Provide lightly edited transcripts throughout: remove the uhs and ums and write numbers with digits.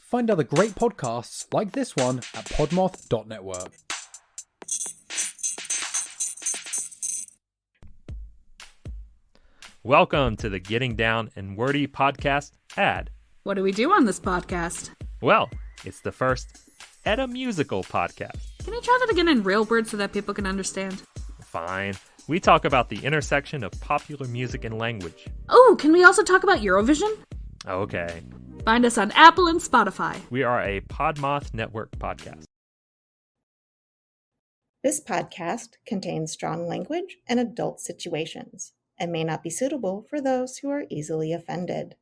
Find other great podcasts like this one at podmoth.network. Welcome to the Getting Down and Wordy podcast ad. What do we do on this podcast? Well, it's the first Edda musical podcast. Can you try that again in real words so that people can understand? Fine. We talk about the intersection of popular music and language. Oh, can we also talk about Eurovision? Okay. Find us on Apple and Spotify. We are a Podmoth Network podcast. This podcast contains strong language and adult situations and may not be suitable for those who are easily offended.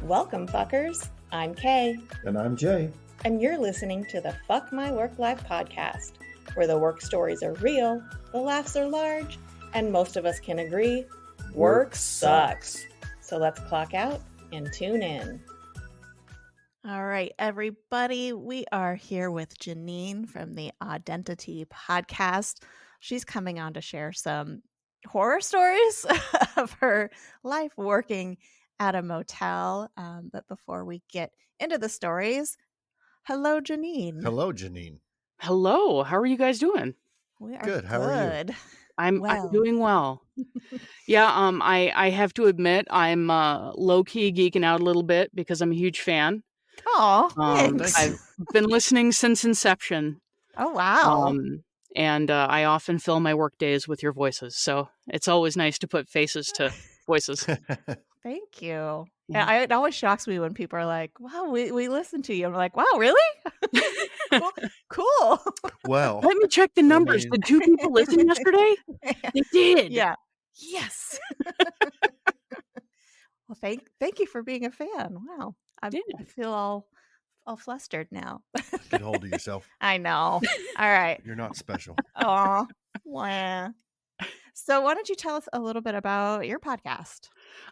Welcome, fuckers. I'm Kay. And I'm Jay. And you're listening to the Fuck My Work Life podcast, where the work stories are real, the laughs are large, and most of us can agree, work sucks. So let's clock out and tune in. All right, everybody, we are here with Janine from the Identity podcast. She's coming on to share some horror stories of her life working at a motel. But before we get into the stories, hello, Janine. Hello, Janine. Hello, how are you guys doing? We are Good. How are you? I'm Well. doing well. Yeah, I have to admit I'm low-key geeking out a little bit because I'm a huge fan. Oh, thanks. I've been listening since inception. Oh, wow. And I often fill my work days with your voices, so it's always nice to put faces to voices. Thank you. Yeah. It always shocks me when people are like, wow, we listen to you. I'm like, wow, really? Cool. Well, Let me check the numbers. mean- Did 2 people listen yesterday? They did. Yeah. Yes. Well, thank you for being a fan. Wow. I feel all flustered now. get hold of yourself. I know. All right. You're not special. Aw. Wah. So why don't you tell us a little bit about your podcast?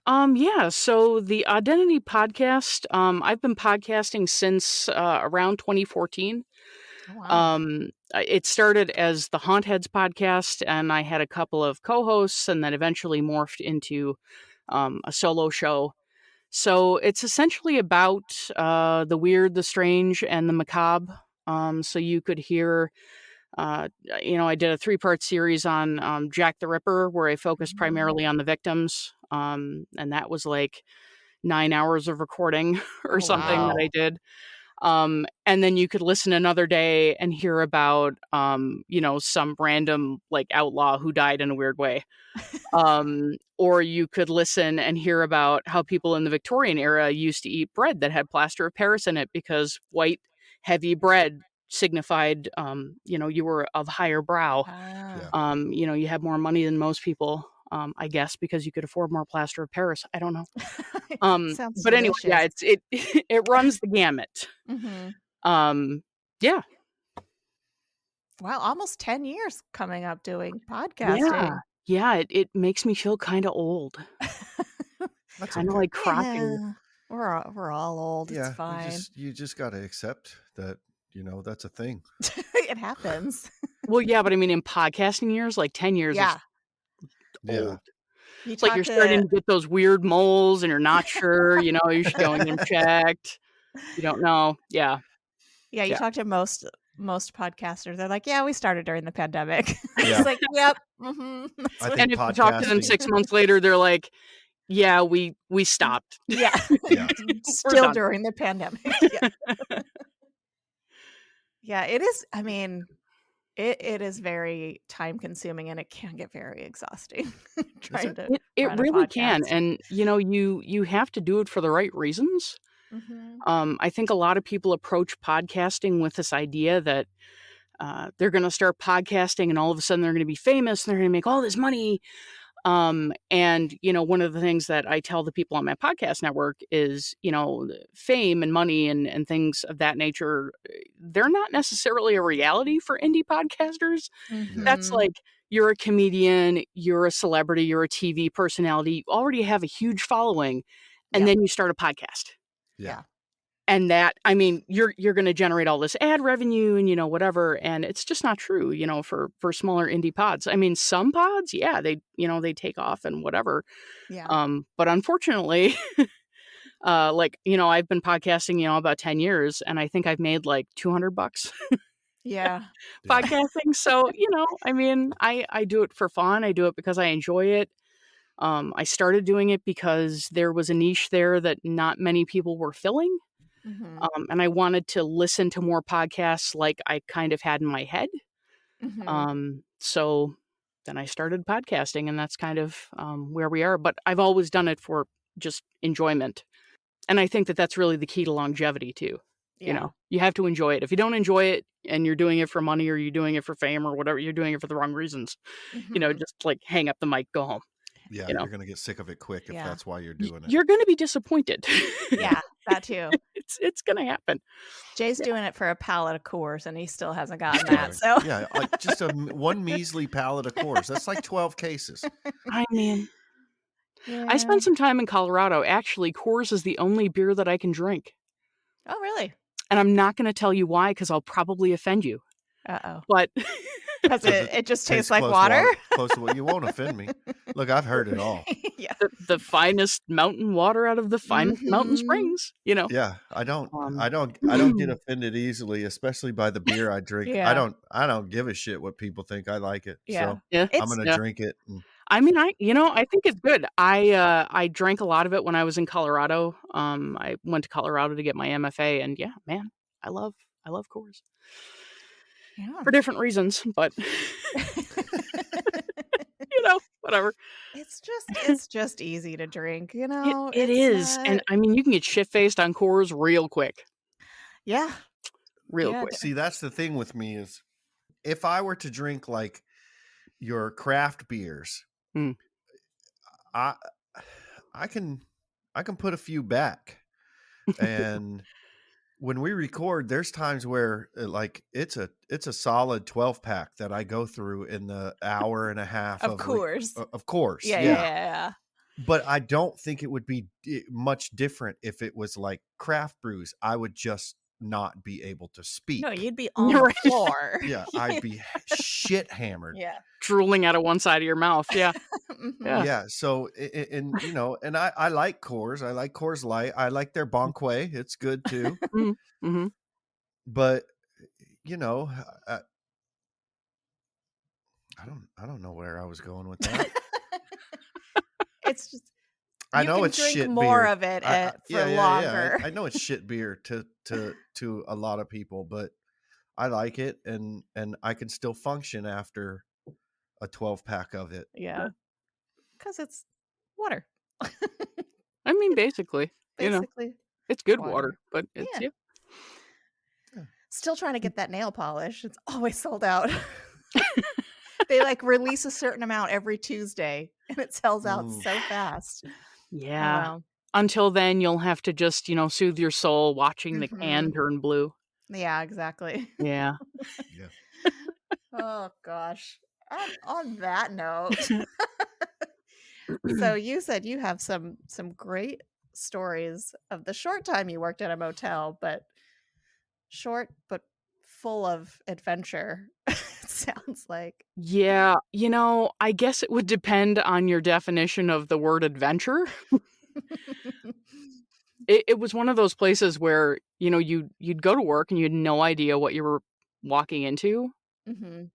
Yeah, so the Identity podcast, I've been podcasting since around 2014. Oh, wow. It started as the Haunt Heads podcast, and I had a couple of co-hosts, and then eventually morphed into a solo show. So it's essentially about the weird, the strange, and the macabre. So you could hear, I did a 3-part series on Jack the Ripper, where I focused primarily on the victims. And that was like 9 hours of recording or something that I did. And then you could listen another day and hear about, some random like outlaw who died in a weird way. Or you could listen and hear about how people in the Victorian era used to eat bread that had plaster of Paris in it because white, heavy bread signified, you were of higher brow. Ah. You had more money than most people. I guess because you could afford more plaster of Paris. I don't know. Sounds But anyway, yeah, delicious. it runs the gamut. Mhm. Yeah. Wow, almost 10 years coming up doing podcasting. Yeah, it makes me feel kind of old. That's Kind of okay. like croppy. Yeah, we're all old. Yeah, It's fine. you just got to accept that, that's a thing. It happens. Well, yeah, but I mean, in podcasting years, like 10 years Yeah. is Yeah. old. You It's like talk you're starting to to get those weird moles and you're not sure, you should go and get them checked. You don't know. Yeah. you Yeah. talk to most podcasters. They're like, yeah, we started during the pandemic. Yeah. It's like, yep. Mhm. I think And if you talk to them podcasting- 6 months later, they're like, yeah, we stopped. Yeah. Yeah. Still done. during the pandemic. Yeah. Yeah, it is. I mean, it is very time consuming and it can get very exhausting trying it? to It run a really can. podcast. And, you have to do it for the right reasons. Mhm. I think a lot of people approach podcasting with this idea that they're going to start podcasting and all of a sudden they're going to be famous and they're going to make all this money. And one of the things that I tell the people on my podcast network is, fame and money and things of that nature, they're not necessarily a reality for indie podcasters. That's Mhm. like, you're a comedian, you're a celebrity, you're a TV personality, you already have a huge following, and Yeah. then you start a podcast. Yeah. And that, I mean, you're going to generate all this ad revenue and, whatever. And it's just not true, for smaller indie pods. I mean, some pods, yeah, they take off and whatever. Yeah. But unfortunately, I've been podcasting, about 10 years, and I think I've made like $200 Yeah. podcasting. So, I mean, I do it for fun. I do it because I enjoy it. I started doing it because there was a niche there that not many people were filling. Mm-hmm. And I wanted to listen to more podcasts like I kind of had in my head. Mm-hmm. So then I started podcasting, and that's kind of where we are. But I've always done it for just enjoyment. And I think that that's really the key to longevity, too. Yeah. You have to enjoy it. If you don't enjoy it and you're doing it for money or you're doing it for fame or whatever, you're doing it for the wrong reasons, Mhm. just like hang up the mic, go home. Yeah, You know. you're going to get sick of it quick if Yeah. that's why you're doing it. You're going to be disappointed. Yeah, that too. It's going to happen. Jay's doing it for a pallet of Coors, and he still hasn't gotten Right. that. So Yeah, like just one measly pallet of Coors. That's like 12 cases. I mean, yeah. I spent some time in Colorado. Actually, Coors is the only beer that I can drink. Oh, really? And I'm not going to tell you why, because I'll probably offend you. Uh-oh. But Because it just tastes like water? Close to what you won't offend me. Look, I've heard it all. Yeah. the finest mountain water out of the finest mountain springs, Yeah, I don't get offended easily, especially by the beer I drink. Yeah. I don't give a shit what people think. I like it. Yeah. So Yeah. I'm going to drink it. I mean, I think it's good. I drank a lot of it when I was in Colorado. I went to Colorado to get my MFA, and yeah, man, I love Coors Yeah. for different reasons, but whatever. It's just easy to drink, It It's is, not- and I mean, you can get shit faced on Coors real quick, Yeah. real Yeah, quick. See, that's the thing with me is if I were to drink like your craft beers, Mm. I can put a few back. And when we record, there's times where like it's a solid 12 pack that I go through in the hour and a half Of Coors. Of course. Yeah. But I don't think it would be much different if it was like craft brews. I would just not be able to speak. No, you'd be on Right. the floor. Yeah, I'd be shit hammered. Yeah. Drooling out of one side of your mouth. Yeah. Mhm. Yeah. Yeah. So, and and I like Coors. I like Coors Light. I like their Bonquet. It's good too. Mm-hmm. But I don't know where I was going with that. It's just I you know can it's drink shit more beer. of it Yeah, longer. I know it's shit beer to a lot of people, but I like it, and I can still function after a 12 pack of it. Yeah. Because it's water. I mean, basically, Basically. it's good water. water, but it's Yeah. Still trying to get that nail polish. It's always sold out. They like release a certain amount every Tuesday, and it sells out Ooh. so fast. Yeah. Wow. Until then, you'll have to just, soothe your soul watching the can Mhm. turn blue. Yeah, exactly. Yeah. Oh gosh. On that note, so you said you have some great stories of the short time you worked at a motel, but short but full of adventure. It sounds like. Yeah. I guess it would depend on your definition of the word adventure. It was one of those places where, you'd go to work and you had no idea what you were walking into. Mhm.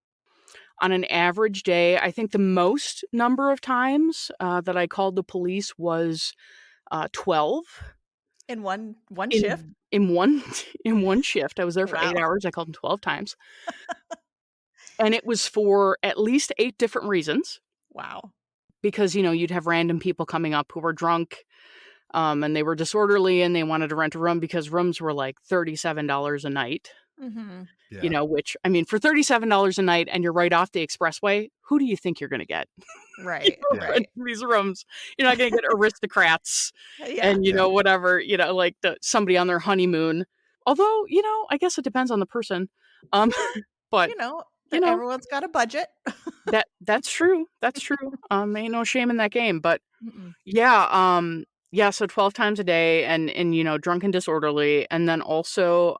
On an average day, I think the most number of times that I called the police was 12. In one In- shift. In one shift. I was there for 8 Wow. hours. I called them 12 times. And it was for at least 8 different reasons. Wow. Because, you'd have random people coming up who were drunk and they were disorderly and they wanted to rent a room because rooms were like $37 a night. Mm-hmm. Yeah. Which, I mean, for $37 a night and you're right off the expressway, who do you think you're going to get? Right. Yeah. Right. These rooms. You're not going to get aristocrats Yeah. and, whatever, like somebody on their honeymoon. Although, I guess it depends on the person. But, everyone's got a budget. that's true. That's true. Ain't no shame in that game. But Mm-mm. yeah, Yeah, so 12 times a day and drunk and disorderly, and then also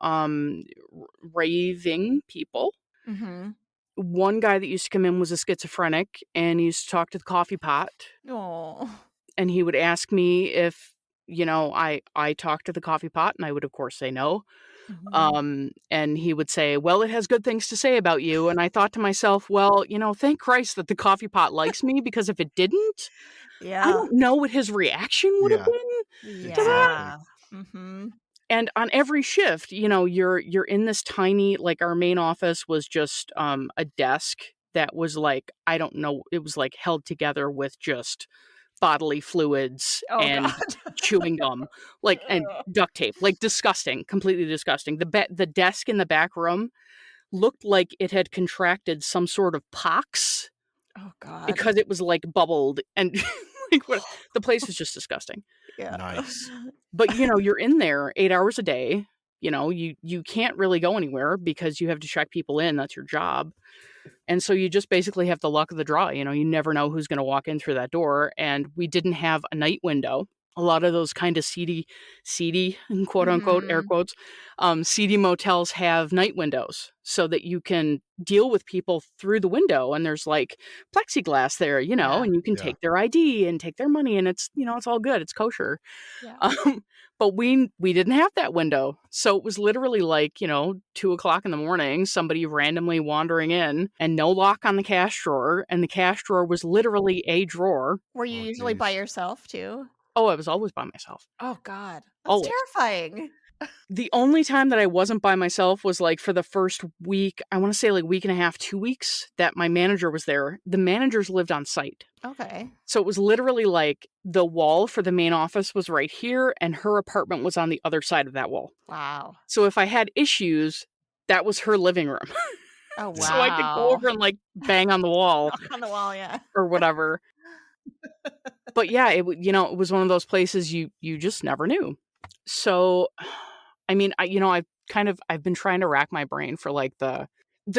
raving people. Mm-hmm. One guy that used to come in was a schizophrenic, and he used to talk to the coffee pot, Oh. and he would ask me if I talked to the coffee pot, and I would of course say no. And he would say, well, it has good things to say about you. And I thought to myself, well, thank Christ that the coffee pot likes me, because if it didn't, I Yeah. don't know what his reaction would have Yeah. been to that. Yeah. Mm-hmm. And on every shift, you're in this tiny, like, our main office was just a desk that was like, I don't know, it was like held together with just bodily fluids Oh, and God. chewing gum, like, and duct tape, like, disgusting, completely disgusting. The desk in the back room looked like it had contracted some sort of pox Oh, God. because it was like bubbled and like the place was just disgusting. Yeah. Nice. But you're in there 8 hours a day. You can't really go anywhere because you have to check people in. That's your job. And so you just basically have the luck of the draw. You never know who's going to walk in through that door. And we didn't have a night window. A lot of those kind of seedy, quote unquote, air quotes, seedy motels have night windows so that you can deal with people through the window. And there's like plexiglass there, Yeah. and you can Yeah. take their ID and take their money, and it's, it's all good. It's kosher. Yeah. But we didn't have that window. So it was literally like, 2:00 in the morning, somebody randomly wandering in, and no lock on the cash drawer. And the cash drawer was literally a drawer. Were you Oh, usually by geez. yourself too? Oh, I was always by myself. Oh, God. That's Always. terrifying. The only time that I wasn't by myself was like for the first week, I want to say like week and a half, 2 weeks, that my manager was there. The managers lived on site. Okay. So it was literally like the wall for the main office was right here, and her apartment was on the other side of that wall. Wow. So if I had issues, that was her living room. Oh, wow. So I could go over and like bang on the wall Knock on the wall, yeah. or whatever. But yeah, it was one of those places you just never knew. So, I mean, I've been trying to rack my brain for like the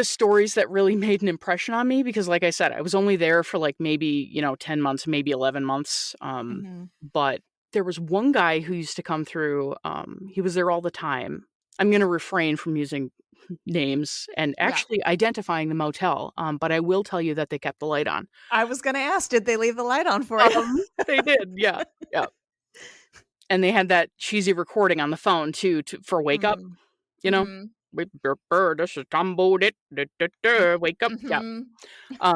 stories that really made an impression on me, because like I said, I was only there for like maybe, 10 months, maybe 11 months. But there was one guy who used to come through. He was there all the time. I'm going to refrain from using names and actually identifying the motel. But I will tell you that they kept the light on. I was going to ask, did they leave the light on for you? They did. Yeah. Yeah. And they had that cheesy recording on the phone too, for wake up, this is Tombo, wake up. Yeah.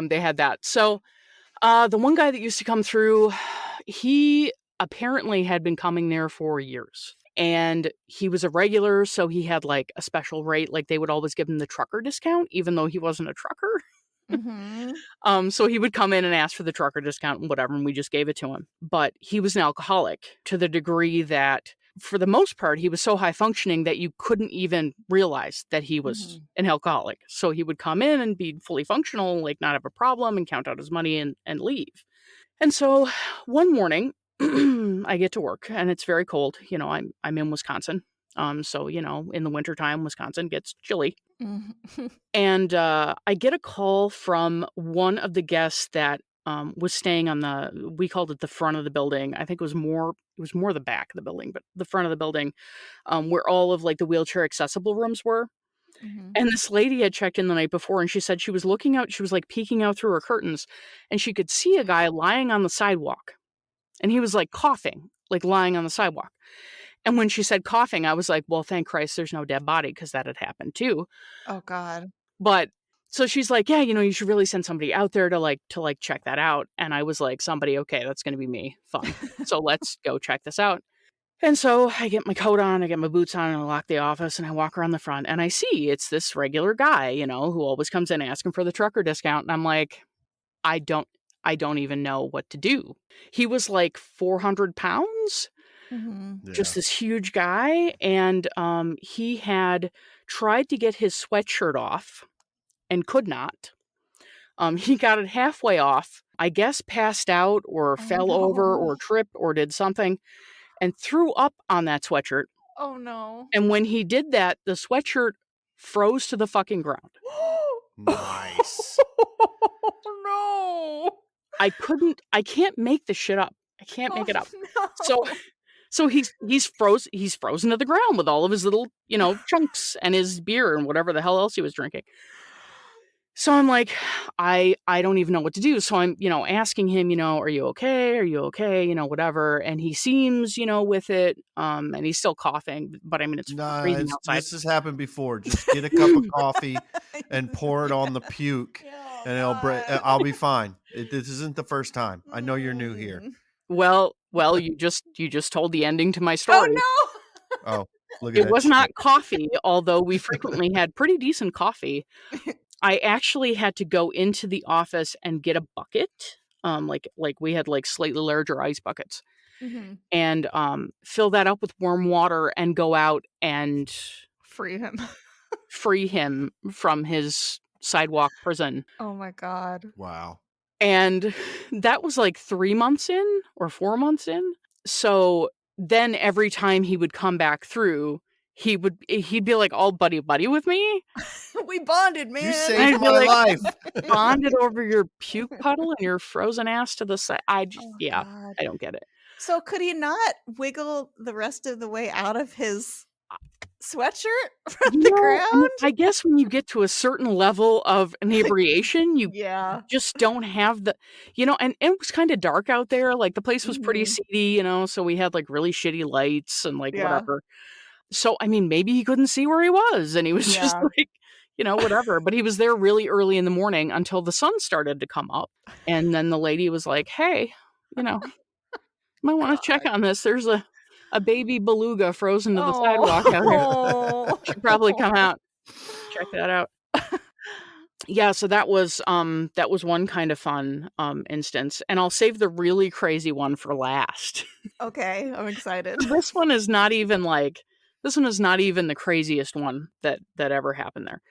They had that. So, the one guy that used to come through, he apparently had been coming there for years, and he was a regular. So he had like a special rate. Like they would always give him the trucker discount, even though he wasn't a trucker. So he would come in and ask for the trucker discount and whatever, and we just gave it to him. But he was an alcoholic to the degree that, for the most part, he was so high functioning that you couldn't even realize that he was an alcoholic. So he would come in and be fully functional, like not have a problem, and count out his money and leave. And so one morning, I get to work, and it's very cold. I'm in Wisconsin. So, in the wintertime, Wisconsin gets chilly. And I get a call from one of the guests that was staying on we called it the front of the building. I think it was more the back of the building, but the front of the building, where all of like the wheelchair accessible rooms were. And this lady had checked in the night before, and she said she was looking out, she was like peeking out through her curtains, and she could see a guy lying on the sidewalk. And he was like coughing, like lying on the sidewalk. And when she said coughing, I was like, well, thank Christ there's no dead body, because that had happened too. Oh, God. But so she's like, yeah, you should really send somebody out there to check that out. And I was like, somebody, okay, that's going to be me. Fun. So let's go check this out. And so I get my coat on, I get my boots on, and I lock the office, and I walk around the front, and I see it's this regular guy, who always comes in asking for the trucker discount. And I'm like, I don't even know what to do. He was like 400 pounds. Just this huge guy, and he had tried to get his sweatshirt off and could not. He got it halfway off, I guess passed out or fell over or tripped or did something, and threw up on that sweatshirt. Oh, no. And when he did that, the sweatshirt froze to the fucking ground. Nice. No. I can't make this shit up. I can't make it up. No. So he's frozen to the ground with all of his little, chunks and his beer and whatever the hell else he was drinking. So I'm like, I don't even know what to do. So I'm, asking him, are you okay? Are you okay? Whatever. And he seems, with it. And he's still coughing, but I mean, it's freezing outside. This has happened before. Just get a cup of coffee and pour it on the puke, and I'll be fine. This isn't the first time. I know you're new here. Well, you just told the ending to my story. Oh no! Oh, look at that. It was not coffee, although we frequently had pretty decent coffee. I actually had to go into the office and get a bucket. Like we had like slightly larger ice buckets, and fill that up with warm water and go out and Free him from his sidewalk prison. Oh my God! Wow. And that was like 3 months in or 4 months in. So then every time he would come back through, he'd be like all buddy with me. We bonded, man. You saved my life. Bonded over your puke puddle and your frozen ass to the side. I don't get it. So could he not wiggle the rest of the way out of his sweatshirt from the ground? I guess when you get to a certain level of inebriation, you just don't have the, and it was kind of dark out there. Like the place was pretty seedy, so we had like really shitty lights and like whatever. So, I mean, maybe he couldn't see where he was and he was just like, whatever. But he was there really early in the morning until the sun started to come up. And then the lady was like, hey, might want to check on this. There's a baby beluga frozen to the sidewalk out here. Should probably come out. Check that out. Yeah, so that was one kind of fun instance. And I'll save the really crazy one for last. Okay, I'm excited. This one is not even the craziest one that ever happened there.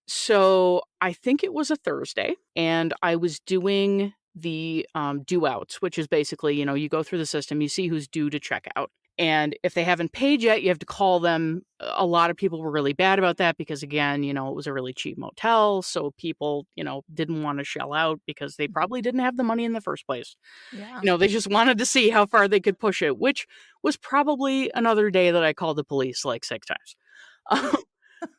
So I think it was a Thursday, and I was doing the due outs, which is basically, you go through the system, you see who's due to check out. And if they haven't paid yet, you have to call them. A lot of people were really bad about that because, again, it was a really cheap motel. So people, didn't want to shell out because they probably didn't have the money in the first place. Yeah. They just wanted to see how far they could push it, which was probably another day that I called the police like 6 times.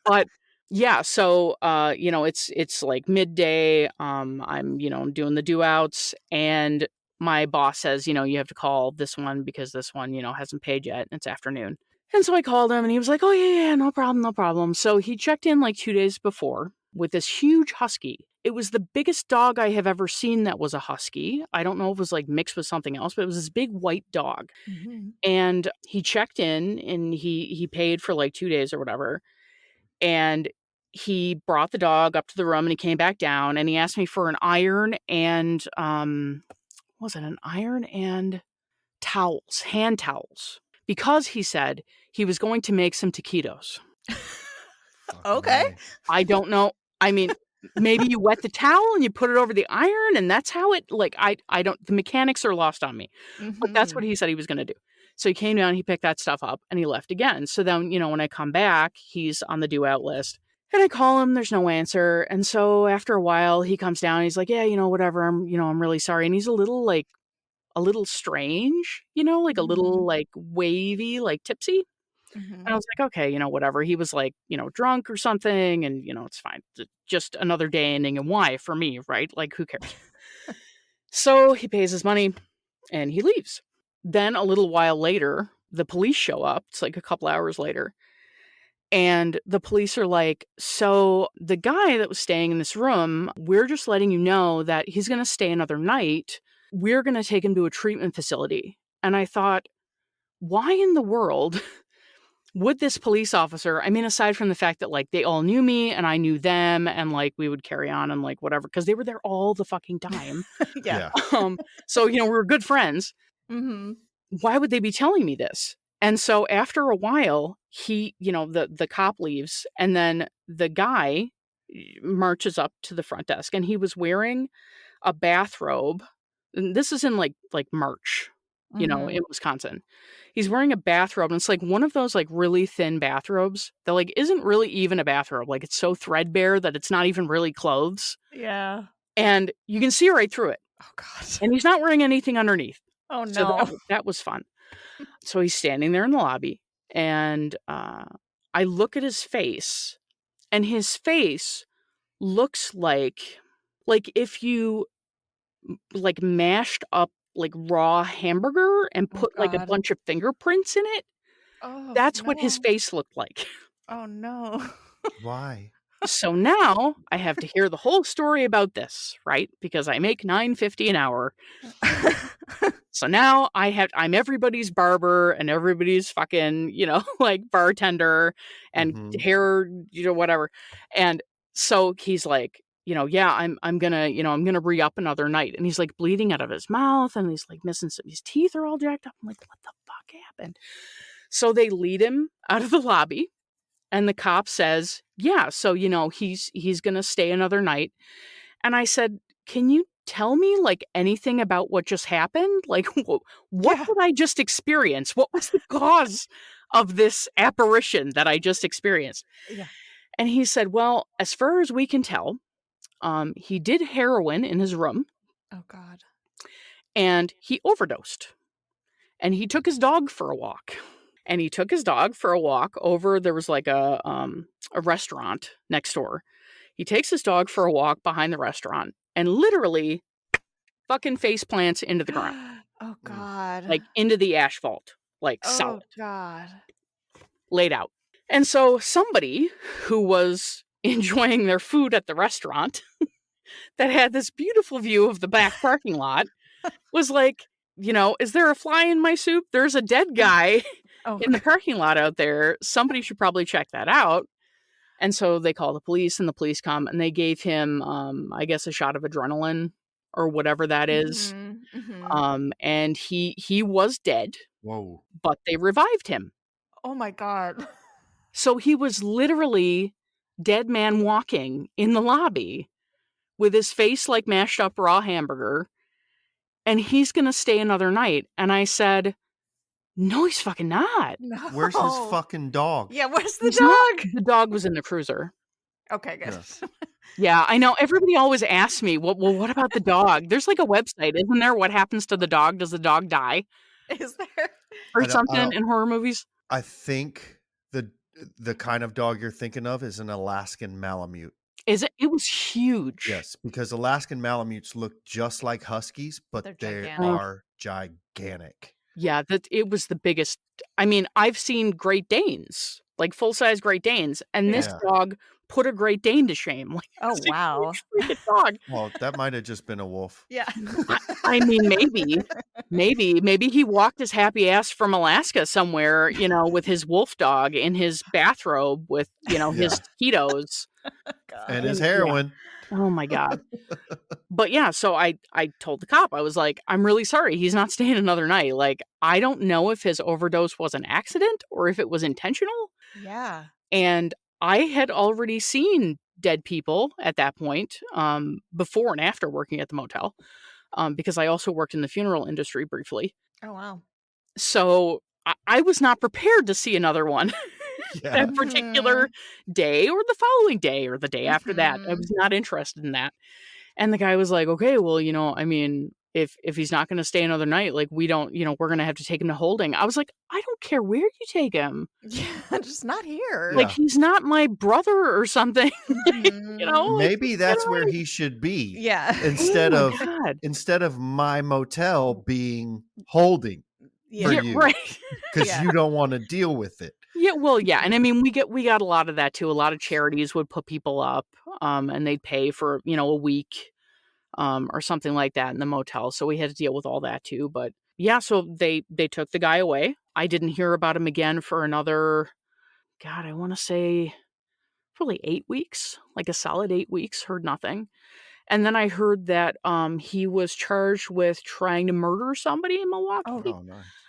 But yeah, so, it's like midday. I'm, doing the due outs, and my boss says, you have to call this one because this one, hasn't paid yet. And it's afternoon. And so I called him and he was like, oh, yeah, no problem. So he checked in like 2 days before with this huge husky. It was the biggest dog I have ever seen that was a husky. I don't know if it was like mixed with something else, but it was this big white dog. And he checked in and he paid for like 2 days or whatever. And he brought the dog up to the room and he came back down and he asked me for an iron and, was it an iron and towels, hand towels, because he said he was going to make some taquitos. Okay. I don't know. I mean, maybe you wet the towel and you put it over the iron and that's how it, like, I don't, the mechanics are lost on me, but that's what he said he was going to do. So he came down, he picked that stuff up and he left again. So then, when I come back, he's on the due out list. And I call him, there's no answer. And so after a while, he comes down, he's like, yeah, whatever, I'm really sorry. And he's a little strange, like a little like wavy, like tipsy. And I was like, okay, whatever. He was like, drunk or something. And, it's fine. Just another day ending in Y for me, right? Like, who cares? So he pays his money and he leaves. Then a little while later, the police show up. It's like a couple hours later. And the police are like, so the guy that was staying in this room, we're just letting you know that he's going to stay another night. We're going to take him to a treatment facility. And I thought, why in the world would this police officer, I mean, aside from the fact that like they all knew me and I knew them and like we would carry on and like whatever, because they were there all the fucking time. Yeah. So, we were good friends. Why would they be telling me this? And so after a while, he, the cop leaves and then the guy marches up to the front desk and he was wearing a bathrobe. And this is in like March, in Wisconsin. He's wearing a bathrobe and it's like one of those like really thin bathrobes that like isn't really even a bathrobe. Like it's so threadbare that it's not even really clothes. Yeah. And you can see right through it. Oh God. And he's not wearing anything underneath. Oh So no. that was fun. So he's standing there in the lobby, and I look at his face, and his face looks like if you like mashed up like raw hamburger and Oh put like a God. bunch of fingerprints in it. Oh That's what his no. face looked like. Oh no. Why? So now I have to hear the whole story about this, right? Because I make $9.50 an hour. So now I'm everybody's barber and everybody's fucking, like bartender and Mhm. hair, whatever. And so he's like, yeah, I'm gonna re-up another night. And he's like bleeding out of his mouth and he's like missing his teeth are all jacked up. I'm like, what the fuck happened? So they lead him out of the lobby and the cop says, yeah, so he's gonna stay another night. And I said, can you tell me like anything about what just happened? Like what Yeah. did I just experience? What was the cause of this apparition that I just experienced? Yeah. And he said, well, as far as we can tell, he did heroin in his room Oh God. and he overdosed. And he took his dog for a walk. And he took his dog for a walk over, there was like a restaurant next door. He takes his dog for a walk behind the restaurant and literally fucking face plants into the ground, Oh God. like into the asphalt, like oh solid, God. laid out. And so somebody who was enjoying their food at the restaurant that had this beautiful view of the back parking lot was like, is there a fly in my soup? There's a dead guy Oh. in the parking lot out there. Somebody should probably check that out. And so they call the police and the police come and they gave him, I guess, a shot of adrenaline or whatever that is. Mhm, mhm. And he was dead, Whoa. but they revived him. Oh my God. So he was literally dead man walking in the lobby with his face like mashed up raw hamburger. And he's going to stay another night. And I said, no, he's fucking not. No. Where's his fucking dog? Yeah, where's the He's not. dog? The dog was in the cruiser. Okay, good. Yes. Yeah, I know. Everybody always asks me, well, what about the dog? There's like a website, isn't there? What happens to the dog? Does the dog die Is there? or I something don't- in horror movies? I think the kind of dog you're thinking of is an Alaskan Malamute. Is it? It was huge. Yes, because Alaskan Malamutes look just like Huskies, but They're they gigantic. are gigantic. Yeah, it was the biggest. I mean, I've seen Great Danes, like full-size Great Danes, and this Yeah. dog put a Great Dane to shame. Like, Oh it's a wow. huge freaking dog. Well, that might have just been a wolf. Yeah. I mean, maybe he walked his happy ass from Alaska somewhere, with his wolf dog in his bathrobe with, his Tito's. God. And his Yeah. heroin. Oh my God. But yeah, so I told the cop, I was like, I'm really sorry. He's not staying another night. Like, I don't know if his overdose was an accident or if it was intentional. Yeah. And I had already seen dead people at that point, before and after working at the motel, because I also worked in the funeral industry briefly. Oh wow. So I was not prepared to see another one Yeah. that particular day or the following day or the day after that. I Mhm. was not interested in that. And the guy was like, okay, well, I mean, if he's not going to stay another night, like we don't, we're going to have to take him to holding. I was like, I don't care where you take him. Yeah, just not here. Like, Yeah. he's not my brother or something. Mhm. Like, Maybe that's where away. he should be. Yeah. Instead Oh of my God. instead of my motel being holding Yeah. for Yeah, you. right. because Yeah. you don't want to deal with it. Yeah, well, yeah, and I mean, we got a lot of that too. A lot of charities would put people up, and they'd pay for a week, or something like that in the motel. So we had to deal with all that too. But yeah, so they took the guy away. I didn't hear about him again for another, God, I want to say probably 8 weeks, like a solid 8 weeks. Heard nothing, and then I heard that he was charged with trying to murder somebody in Milwaukee. Oh,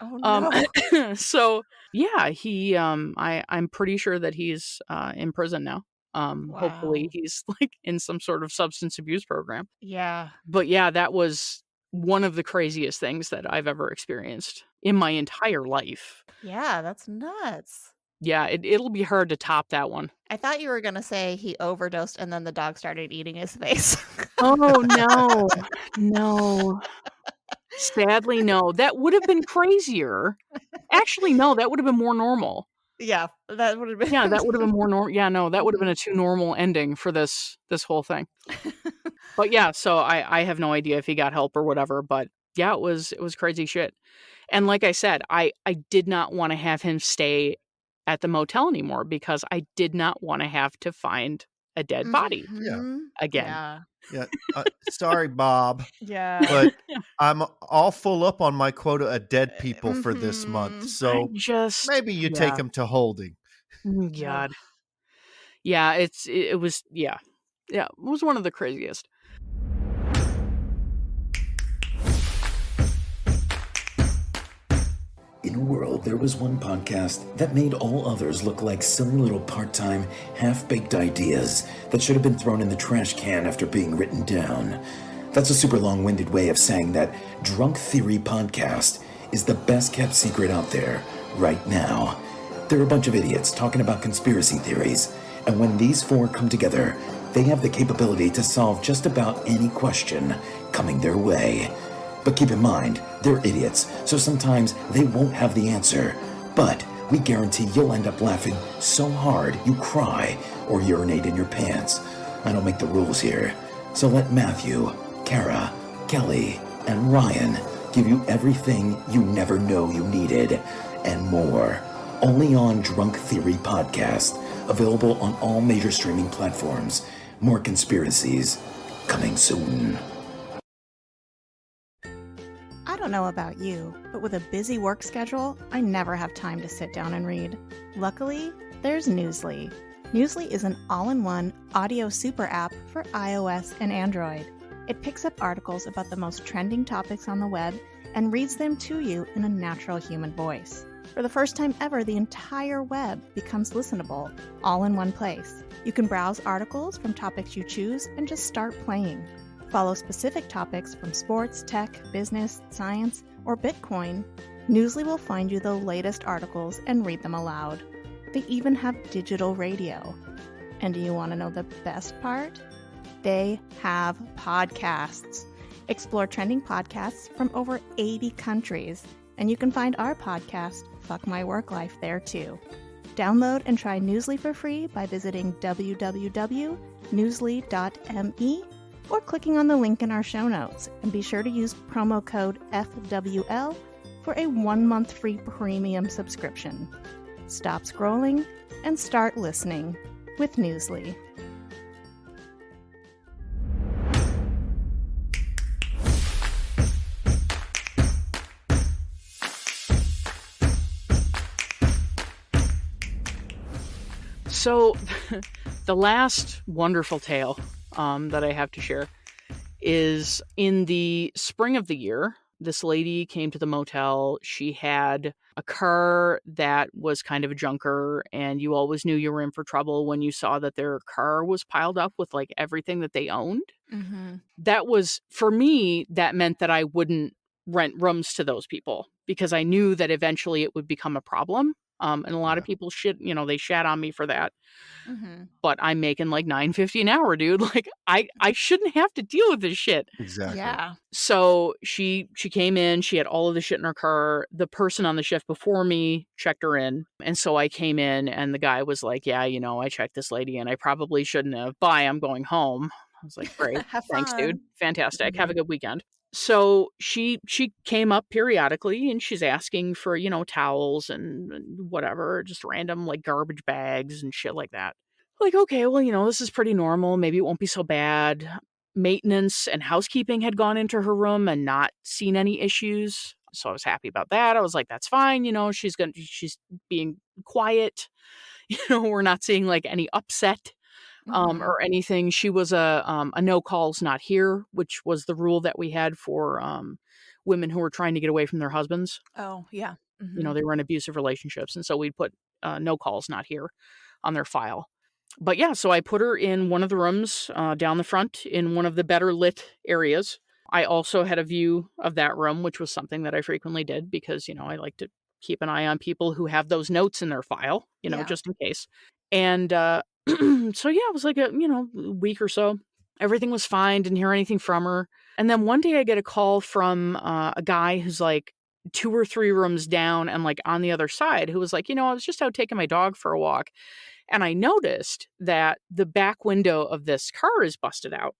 Oh, nice. oh no. So yeah, he I'm pretty sure that he's in prison now. Hopefully Wow. he's like in some sort of substance abuse program. Yeah. But yeah, that was one of the craziest things that I've ever experienced in my entire life. Yeah, that's nuts. Yeah, it'll be hard to top that one. I thought you were going to say he overdosed and then the dog started eating his face. Oh no. No. Sadly, no. That would have been crazier. Actually, no, that would have been more normal. Yeah, that would have been. Yeah, that would have been more normal. Yeah, no, that would have been a too normal ending for this whole thing. But yeah, so I have no idea if he got help or whatever, but yeah, it was crazy shit. And like I said, I did not want to have him stay at the motel anymore because I did not want to have to find a dead body again. Yeah. Yeah. Sorry, Bob, Yeah. but I'm all full up on my quota of dead people for this month. So maybe you take them to holding. God. Yeah, it was it was one of the craziest. In a world, there was one podcast that made all others look like silly little part-time, half-baked ideas that should have been thrown in the trash can after being written down. That's a super long-winded way of saying that Drunk Theory Podcast is the best-kept secret out there right now. They're a bunch of idiots talking about conspiracy theories, and when these four come together, they have the capability to solve just about any question coming their way. But keep in mind, they're idiots, so sometimes they won't have the answer. But we guarantee you'll end up laughing so hard you cry or urinate in your pants. I don't make the rules here. So let Matthew, Kara, Kelly, and Ryan give you everything you never know you needed, and more. Only on Drunk Theory Podcast, available on all major streaming platforms. More conspiracies coming soon. I don't know about you, but with a busy work schedule, I never have time to sit down and read. Luckily, there's Newsly. Newsly is an all-in-one audio super app for iOS and Android. It picks up articles about the most trending topics on the web and reads them to you in a natural human voice. For the first time ever, the entire web becomes listenable, all in one place. You can browse articles from topics you choose and just start playing. Follow specific topics from sports, tech, business, science, or Bitcoin. Newsly will find you the latest articles and read them aloud. They even have digital radio. And do you want to know the best part? They have podcasts. Explore trending podcasts from over 80 countries. And you can find our podcast, Fuck My Work Life, there too. Download and try Newsly for free by visiting www.newsly.me or clicking on the link in our show notes. And be sure to use promo code FWL for a 1-month free premium subscription. Stop scrolling and start listening with Newsly. So, the last wonderful tale that I have to share is in the spring of the year. This lady came to the motel. She had a car that was kind of a junker, and you always knew you were in for trouble when you saw that their car was piled up with like everything that they owned. Mm-hmm. That was, for me, that meant that I wouldn't rent rooms to those people because I knew that eventually it would become a problem. And a lot of people they shat on me for that. Mm-hmm. But I'm making like $9.50 an hour, dude. Like I shouldn't have to deal with this shit. Exactly. Yeah. So she came in, she had all of the shit in her car. The person on the shift before me checked her in. And so I came in and the guy was like, yeah, I checked this lady and I probably shouldn't have. Bye, I'm going home. I was like, great. Thanks, dude. Fantastic. Have a good weekend. So she came up periodically and she's asking for, towels and whatever, just random like garbage bags and shit like that. Like, okay, well, this is pretty normal. Maybe it won't be so bad. Maintenance and housekeeping had gone into her room and not seen any issues. So I was happy about that. I was like, that's fine. She's being quiet. We're not seeing like any upset. Or anything. She was a no calls, not here, which was the rule that we had for women who were trying to get away from their husbands. Oh, yeah. Mm-hmm. They were in abusive relationships. And so we'd put no calls, not here on their file. But yeah, so I put her in one of the rooms down the front in one of the better lit areas. I also had a view of that room, which was something that I frequently did because, I like to keep an eye on people who have those notes in their file, just in case. And so yeah, it was like a week or so. Everything was fine. Didn't hear anything from her. And then one day I get a call from a guy who's like 2 or 3 rooms down and like on the other side, who was like, I was just out taking my dog for a walk. And I noticed that the back window of this car is busted out.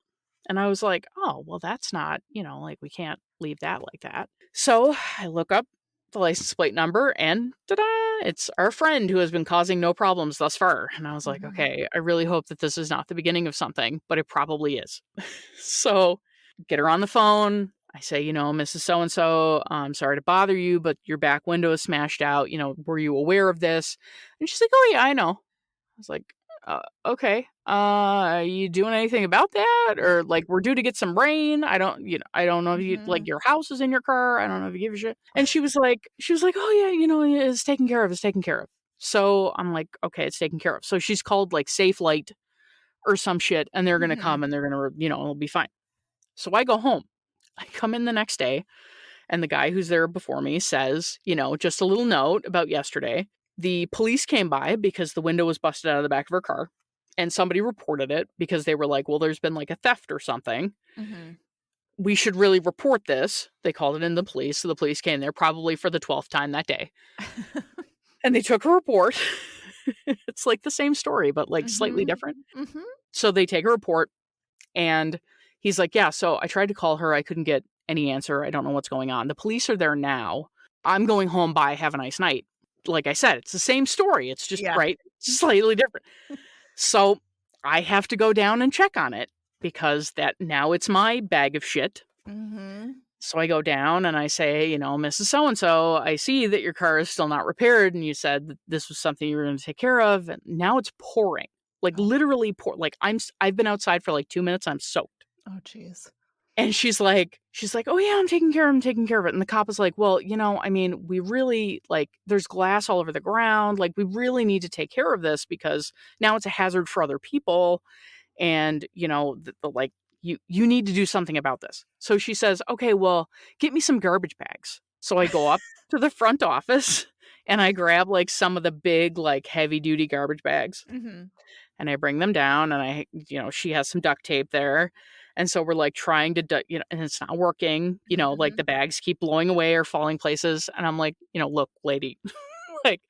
And I was like, oh, well, that's not, like we can't leave that like that. So I look up the license plate number and ta-da, it's our friend who has been causing no problems thus far. And I was like, okay, I really hope that this is not the beginning of something, but it probably is. So get her on the phone. I say, Mrs. So-and-so, I'm sorry to bother you, but your back window is smashed out. Were you aware of this? And she's like, oh, yeah, I know. I was like, okay. Are you doing anything about that? Or like, we're due to get some rain. I don't know if you like your house is in your car. I don't know if you give a shit. And she was like, oh yeah, it's taken care of. It's taken care of. So I'm like, okay, it's taken care of. So she's called like Safe Light or some shit, and they're going to come and they're going to, it'll be fine. So I go home. I come in the next day, and the guy who's there before me says, just a little note about yesterday. The police came by because the window was busted out of the back of her car, and somebody reported it because they were like, well, there's been like a theft or something. We should really report this. They called it in the police. So the police came there probably for the 12th time that day. And they took a report. It's like the same story, but like slightly different. So they take a report, and he's like, yeah, so I tried to call her. I couldn't get any answer. I don't know what's going on. The police are there now. I'm going home. Bye. Have a nice night. Like I said, it's the same story. It's just, right, slightly different. So I have to go down and check on it because now it's my bag of shit. So I go down and I say, Mrs. So-and-so, I see that your car is still not repaired. And you said that this was something you were going to take care of. And now it's pouring, like literally pour. Like I've been outside for like 2 minutes. I'm soaked. Oh, jeez. And she's like, oh yeah, I'm taking care of it. And the cop is like, well, we really like, there's glass all over the ground. Like we really need to take care of this because now it's a hazard for other people. And, like you need to do something about this. So she says, okay, well, get me some garbage bags. So I go up to the front office and I grab like some of the big, like heavy duty garbage bags and I bring them down and she has some duct tape there. And so we're like trying to, and it's not working, like the bags keep blowing away or falling places. And I'm like, look, lady, like,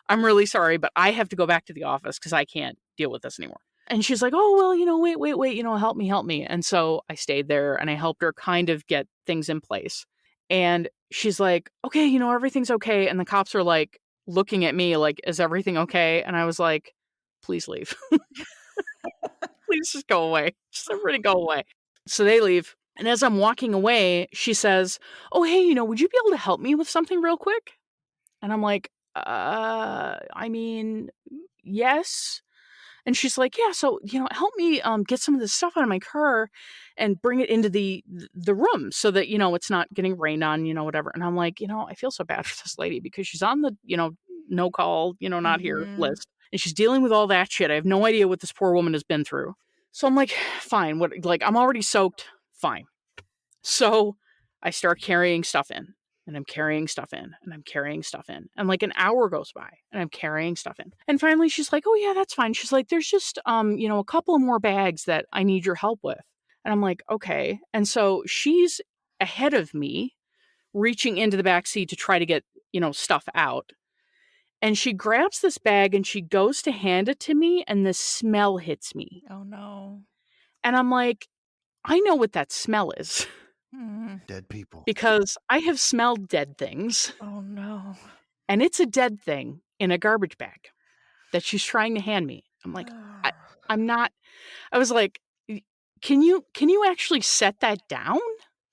I'm really sorry, but I have to go back to the office because I can't deal with this anymore. And she's like, oh, well, wait, help me. And so I stayed there and I helped her kind of get things in place. And she's like, okay, everything's okay. And the cops are like looking at me like, is everything okay? And I was like, please leave. Please just go away. Just everybody go away. So they leave. And as I'm walking away, she says, oh, hey, would you be able to help me with something real quick? And I'm like, yes. And she's like, yeah, so, help me get some of this stuff out of my car and bring it into the room so that, it's not getting rained on, whatever. And I'm like, I feel so bad for this lady because she's on the, no call, not here list. And she's dealing with all that shit. I have no idea what this poor woman has been through. So I'm like, fine. I'm already soaked. Fine. So I start carrying stuff in and I'm carrying stuff in and I'm carrying stuff in. And like an hour goes by and I'm carrying stuff in. And finally she's like, oh yeah, that's fine. She's like, there's just, a couple of more bags that I need your help with. And I'm like, okay. And so she's ahead of me reaching into the back seat to try to get, stuff out. And she grabs this bag and she goes to hand it to me and the smell hits me. Oh, no. And I'm like, I know what that smell is. Dead people. Because I have smelled dead things. Oh, no. And it's a dead thing in a garbage bag that she's trying to hand me. I'm like, I'm not. I was like, can you actually set that down?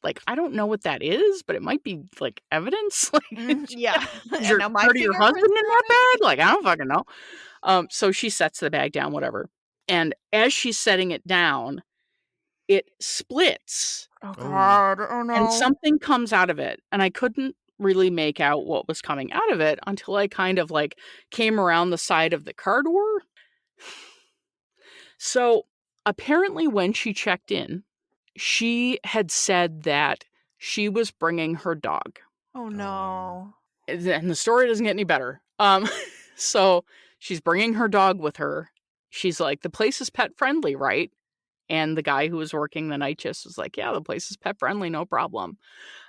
Like, I don't know what that is, but it might be like evidence. Like, yeah. Is your part of your husband in that bag? Like, I don't fucking know. So she sets the bag down, whatever. And as she's setting it down, it splits. Oh, God. Oh, no. And something comes out of it. And I couldn't really make out what was coming out of it until I kind of like came around the side of the car door. So apparently when she checked in, she had said that she was bringing her dog. Oh, no. And the story doesn't get any better. So she's bringing her dog with her. She's like, the place is pet friendly, right? And the guy who was working the night shift was like, yeah, the place is pet friendly, no problem.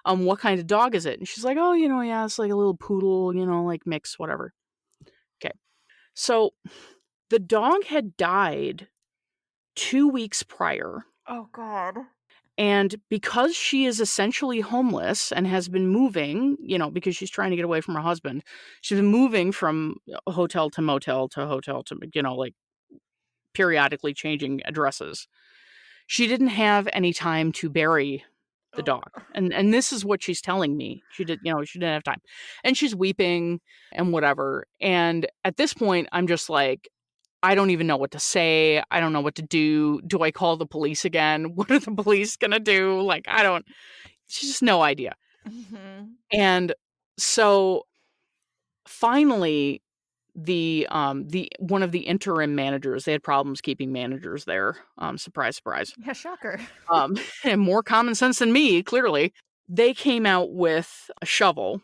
What kind of dog is it? And she's like, oh, yeah, it's like a little poodle, like mix, whatever. Okay. So the dog had died 2 weeks prior. Oh, God. And because she is essentially homeless and has been moving, because she's trying to get away from her husband, she's been moving from hotel to motel to hotel to, like periodically changing addresses. She didn't have any time to bury the dog. And this is what she's telling me. She didn't have time. And she's weeping and whatever. And at this point, I'm just like, I don't even know what to say. I don't know what to do. Do I call the police again? What are the police going to do? Like, she's just no idea. Mm-hmm. And so finally, the one of the interim managers, they had problems keeping managers there. Surprise, surprise. Yeah, shocker. And more common sense than me, clearly. They came out with a shovel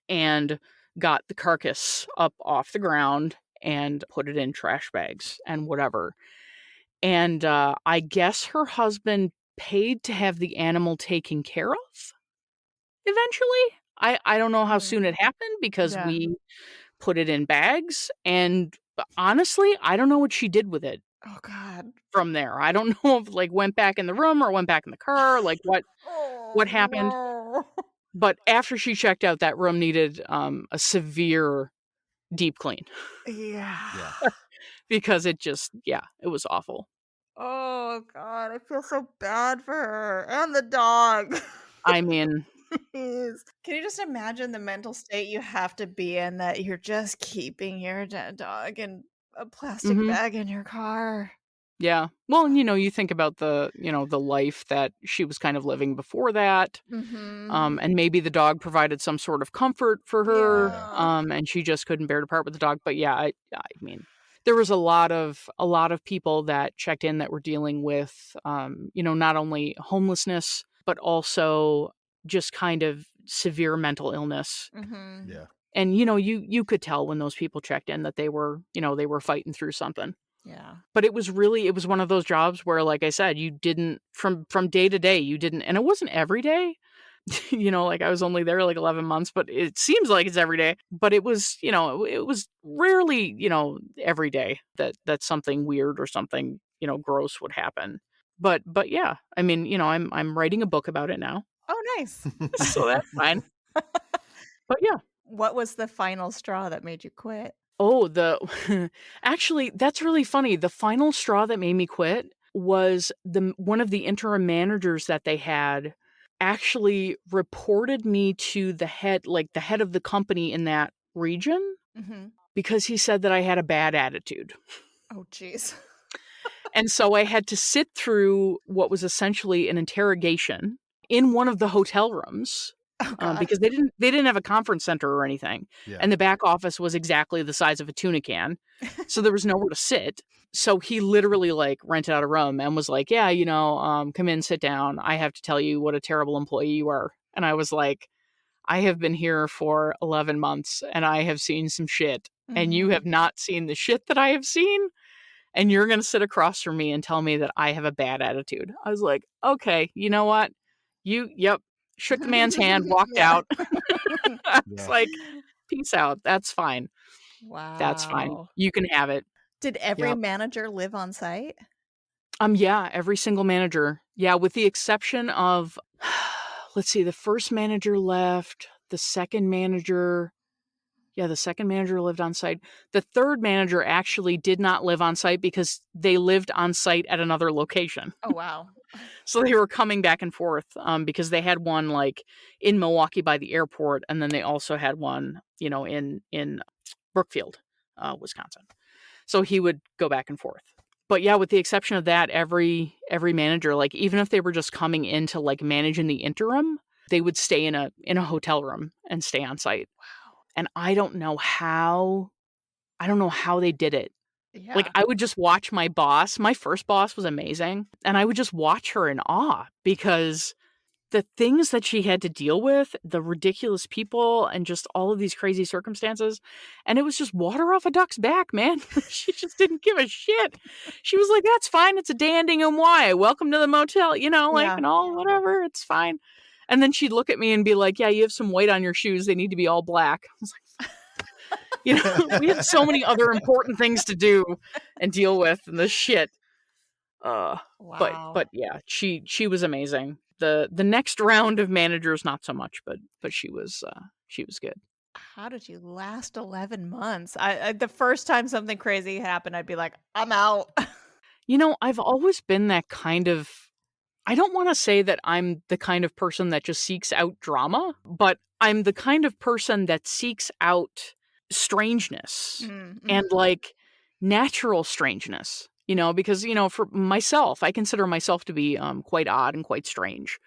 and got the carcass up off the ground and put it in trash bags and whatever. And I guess her husband paid to have the animal taken care of eventually. I don't know how soon it happened because we put it in bags. And honestly, I don't know what she did with it. Oh, God. From there. I don't know if went back in the room or went back in the car, what happened. No. But after she checked out, that room needed a severe deep clean. Yeah. Because it was awful. Oh, God. I feel so bad for her and the dog. I mean, Can you just imagine the mental state you have to be in that you're just keeping your dead dog in a plastic bag in your car? Yeah. Well, you think about the life that she was kind of living before that. Mm-hmm. And maybe the dog provided some sort of comfort for her. Yeah. And she just couldn't bear to part with the dog. But yeah, I mean, there was a lot of people that checked in that were dealing with, not only homelessness, but also just kind of severe mental illness. Mm-hmm. Yeah. And, you could tell when those people checked in that they were fighting through something. Yeah. But it was one of those jobs where, like I said, you didn't from day to day, you didn't, and it wasn't every day, I was only there 11 months, but it seems like it's every day, but it was, it was rarely, every day that something weird or something, gross would happen. But yeah, I mean, I'm writing a book about it now. Oh, nice. So that's fine. But yeah. What was the final straw that made you quit? Oh, actually, that's really funny. The final straw that made me quit was one of the interim managers that they had actually reported me to the head of the company in that region because he said that I had a bad attitude. Oh, jeez. And so I had to sit through what was essentially an interrogation in one of the hotel rooms. Oh, because they didn't have a conference center or anything. Yeah. And the back office was exactly the size of a tuna can. So there was nowhere to sit. So he literally rented out a room and was like, yeah, come in, sit down. I have to tell you what a terrible employee you are. And I was like, I have been here for 11 months and I have seen some shit and you have not seen the shit that I have seen. And you're going to sit across from me and tell me that I have a bad attitude. I was like, okay, you know what? Yep. Shook the man's hand, walked out. It's like, peace out. That's fine. Wow. That's fine. You can have it. Did every manager live on site? Yeah, every single manager. Yeah, with the exception of, let's see, the first manager left, the second manager lived on site. The third manager actually did not live on site because they lived on site at another location. Oh, wow. So they were coming back and forth because they had one in Milwaukee by the airport, and then they also had one, in Brookfield, Wisconsin. So he would go back and forth. But yeah, with the exception of that, every manager, even if they were just coming in to manage in the interim, they would stay in a hotel room and stay on site. Wow. And I don't know how they did it. Yeah. I would just watch my boss. My first boss was amazing. And I would just watch her in awe because the things that she had to deal with, the ridiculous people, and just all of these crazy circumstances. And it was just water off a duck's back, man. She just didn't give a shit. She was like, that's fine. It's a day ending in Y. Welcome to the motel, Yeah. and all, whatever. It's fine. And then she'd look at me and be like, yeah, you have some white on your shoes. They need to be all black. I was like, we have so many other important things to do and deal with and this shit. Wow. But yeah, she was amazing. The next round of managers, not so much, but she was good. How did you last 11 months? I the first time something crazy happened, I'd be like, I'm out. I've always been that kind of, I don't want to say that I'm the kind of person that just seeks out drama, but I'm the kind of person that seeks out strangeness and like natural strangeness, because, for myself, I consider myself to be quite odd and quite strange.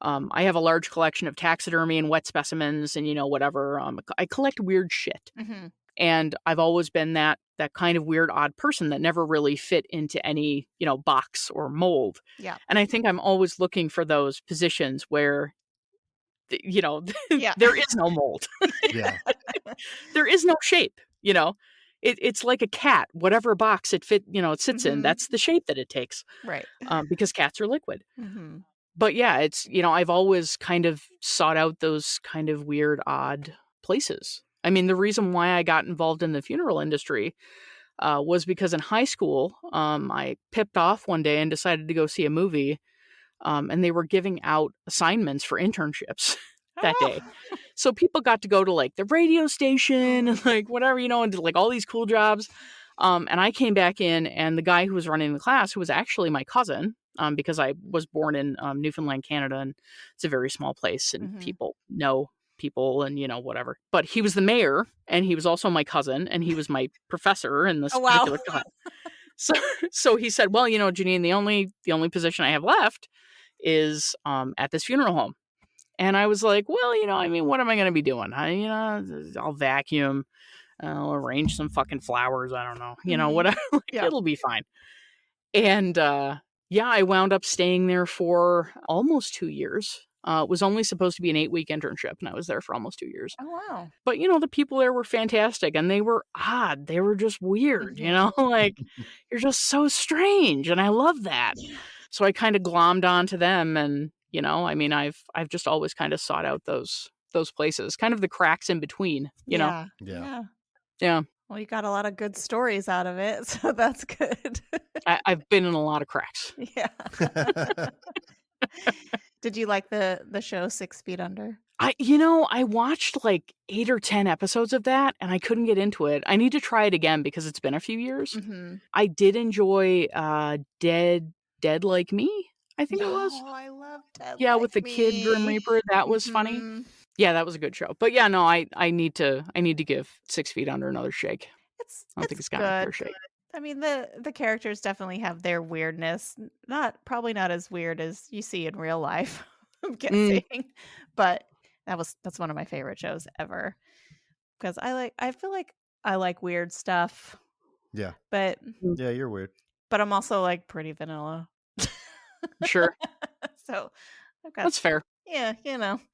I have a large collection of taxidermy and wet specimens and, whatever. I collect weird shit. And I've always been that kind of weird, odd person that never really fit into any, box or mold. Yeah. And I think I'm always looking for those positions where, Yeah. there is no mold. Yeah. There is no shape, It's like a cat, whatever box it sits in, that's the shape that it takes. Right. Because cats are liquid. But yeah, it's, I've always kind of sought out those kind of weird, odd places. I mean, the reason why I got involved in the funeral industry was because in high school, I pipped off one day and decided to go see a movie. And they were giving out assignments for internships that day. So people got to go to like the radio station and like whatever, and did like all these cool jobs. And I came back in, and the guy who was running the class, who was actually my cousin, because I was born in Newfoundland, Canada, and it's a very small place, and people know people and, whatever. But he was the mayor, and he was also my cousin, and he was my professor in this particular class. So he said, well, Janine, the only position I have left is at this funeral home. And I was like, well, what am I going to be doing? I'll vacuum. I'll arrange some fucking flowers. I don't know. Whatever. It'll be fine. And I wound up staying there for almost 2 years. It was only supposed to be an 8-week internship, and I was there for almost 2 years. Oh, wow. But, the people there were fantastic, and they were odd. They were just weird, like, you're just so strange, and I love that. So I kind of glommed onto them, and, I've just always kind of sought out those places, kind of the cracks in between, Yeah. Yeah. Well, you got a lot of good stories out of it, so that's good. I've been in a lot of cracks. Yeah. Did you like the show 6 Feet Under? I watched like 8 or 10 episodes of that, and I couldn't get into it. I need to try it again because it's been a few years. I did enjoy Dead Like Me, I think it was. Oh, I love Dead Yeah, Like with the Me. kid Grim Reaper. That was funny. Yeah, that was a good show. But yeah, no, I need to give 6 Feet Under another shake. I don't think it's gotten a fair good. shake. I mean, the characters definitely have their weirdness. Probably not as weird as you see in real life, I'm guessing. But that's one of my favorite shows ever. Because I feel like I like weird stuff. Yeah. But Yeah, you're weird. But I'm also like pretty vanilla. Sure. So I've got That's fair. Yeah,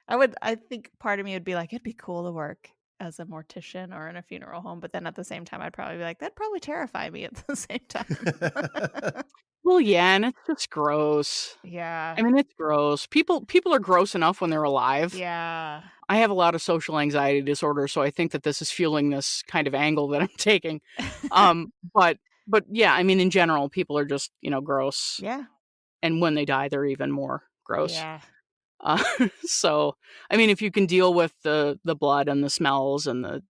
I think part of me would be like, it'd be cool to work as a mortician or in a funeral home, but then at the same time, I'd probably be like, that'd probably terrify me at the same time. Well, yeah, and it's just gross. Yeah. I mean, it's gross. People are gross enough when they're alive. Yeah. I have a lot of social anxiety disorder, so I think that this is fueling this kind of angle that I'm taking. But yeah, I mean, in general, people are just, gross. Yeah. And when they die, they're even more gross. Yeah. So, I mean, if you can deal with the blood and the smells and the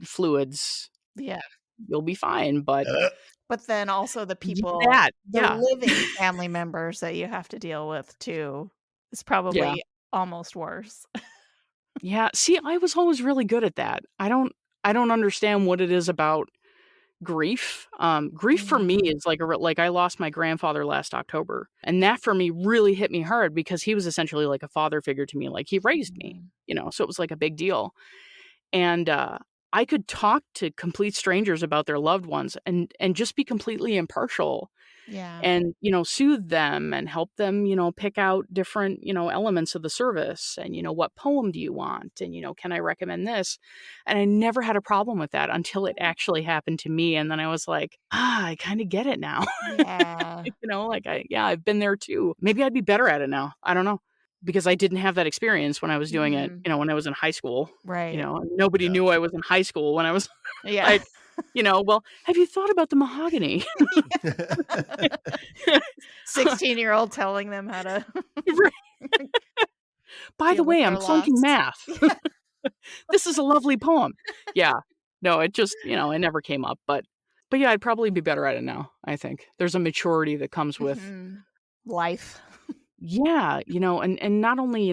fluids, Yeah. you'll be fine. But then also the people, the living family members that you have to deal with too is probably almost worse. Yeah. See, I was always really good at that. I don't understand what it is about grief. Grief for me is like I lost my grandfather last October, and that for me really hit me hard because he was essentially like a father figure to me. Like he raised me, so it was like a big deal. And I could talk to complete strangers about their loved ones and just be completely impartial Yeah. and, soothe them and help them, pick out different, elements of the service and, what poem do you want? And, can I recommend this? And I never had a problem with that until it actually happened to me. And then I was like, I kind of get it now. Yeah. I've been there too. Maybe I'd be better at it now. I don't know. Because I didn't have that experience when I was doing it, when I was in high school. Right. Nobody Yeah. knew I was in high school when I was Yeah. well, have you thought about the mahogany? 16-year-old telling them how to. By the deal with way, their I'm flunking loss. math. This is a lovely poem. Yeah. No, it just, it never came up. But yeah, I'd probably be better at it now, I think. There's a maturity that comes with life. Yeah, and not only,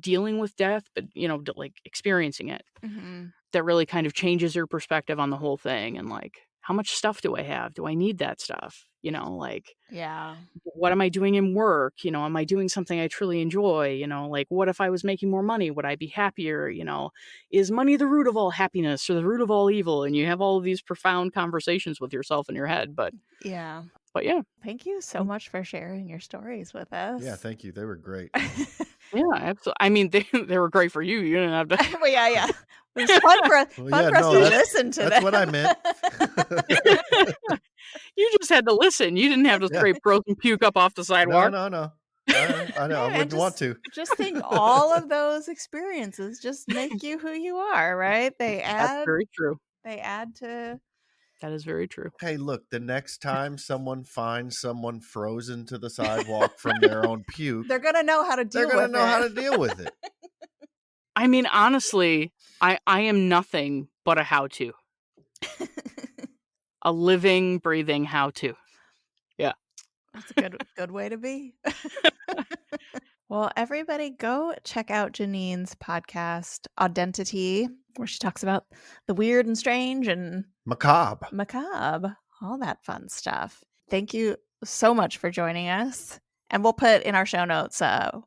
dealing with death, but, like experiencing it. That really kind of changes your perspective on the whole thing. And like, how much stuff do I have? Do I need that stuff? Like, Yeah. what am I doing in work? Am I doing something I truly enjoy? Like, what if I was making more money? Would I be happier? Is money the root of all happiness or the root of all evil? And you have all of these profound conversations with yourself in your head. But Yeah. yeah. Thank you so much for sharing your stories with us. Yeah, thank you. They were great. Yeah, absolutely. I mean, they were great for you. You didn't have to. Well, yeah. It was fun for us, to listen to That's them. what I meant. You just had to listen. You didn't have to scrape broken puke up off the sidewalk. No. I know. I wouldn't want to. Just think all of those experiences just make you who you are, right? They That's add. very true. They add to. That is very true. Hey, look, the next time someone finds someone frozen to the sidewalk from their own puke, They're gonna know how to deal with it. they're going to know how to deal with it. I mean, honestly, I am nothing but a how-to. A living, breathing how-to. Yeah. That's a good way to be. Well, everybody go check out Janine's podcast, Identity, where she talks about the weird and strange and Macabre, all that fun stuff. Thank you so much for joining us. And we'll put in our show notes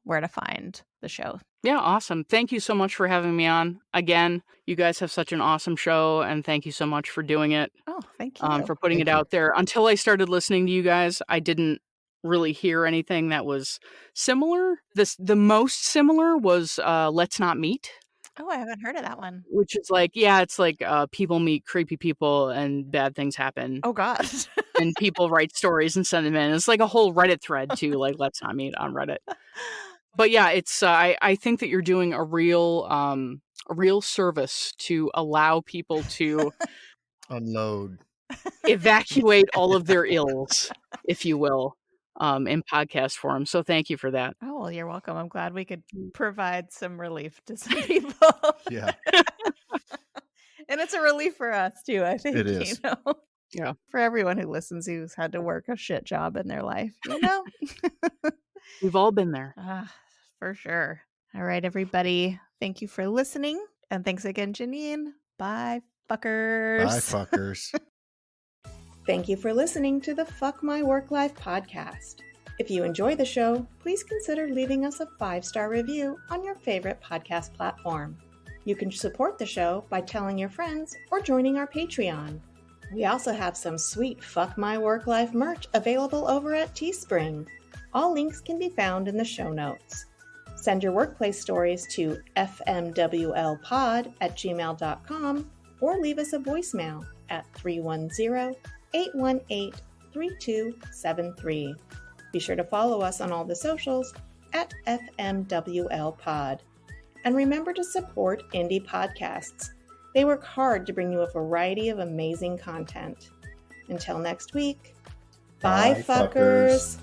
where to find the show. Yeah, awesome. Thank you so much for having me on. Again, you guys have such an awesome show, and thank you so much for doing it. Oh, thank you. For putting it out there. Until I started listening to you guys, I didn't really hear anything that was similar. The most similar was Let's Not Meet. Oh, I haven't heard of that one. Which is like, it's like people meet creepy people and bad things happen. Oh, God. And people write stories and send them in. It's like a whole Reddit thread too, like Let's Not Meet on Reddit. But yeah, it's I think that you're doing a real service to allow people to unload, evacuate all of their ills, if you will, in podcast form. So thank you for that. Oh, well, you're welcome. I'm glad we could provide some relief to some people. Yeah. And it's a relief for us too, I think. It is. Yeah. For everyone who listens who's had to work a shit job in their life, We've all been there. For sure. All right, everybody. Thank you for listening. And thanks again, Janine. Bye, fuckers. Bye, fuckers. Thank you for listening to the Fuck My Work Life podcast. If you enjoy the show, please consider leaving us a 5-star review on your favorite podcast platform. You can support the show by telling your friends or joining our Patreon. We also have some sweet Fuck My Work Life merch available over at Teespring. All links can be found in the show notes. Send your workplace stories to fmwlpod@gmail.com or leave us a voicemail at 310-818-3273. Be sure to follow us on all the socials at FMWL And remember to support indie podcasts. They work hard to bring you a variety of amazing content. Until next week, bye fuckers.